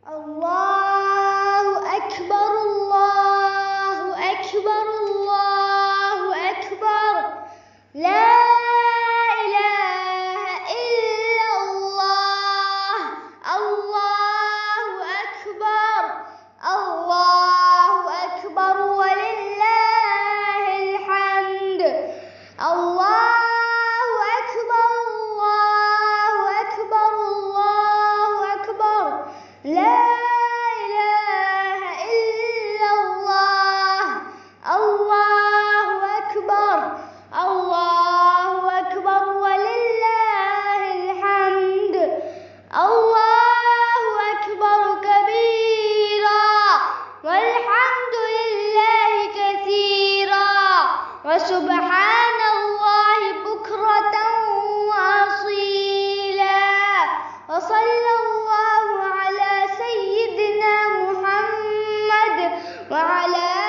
الله أكبر الله أكبر الله أكبر لا إله إلا الله الله أكبر الله أكبر ولله الحمد الله أكبر الله أكبر الله أكبر لا إله إلا الله الله أكبر الله أكبر ولله الحمد الله أكبر كبيرا والحمد لله كثيرا وسبحان الله بكرة وأصيلا وصلى الله على سيدنا محمد وعلى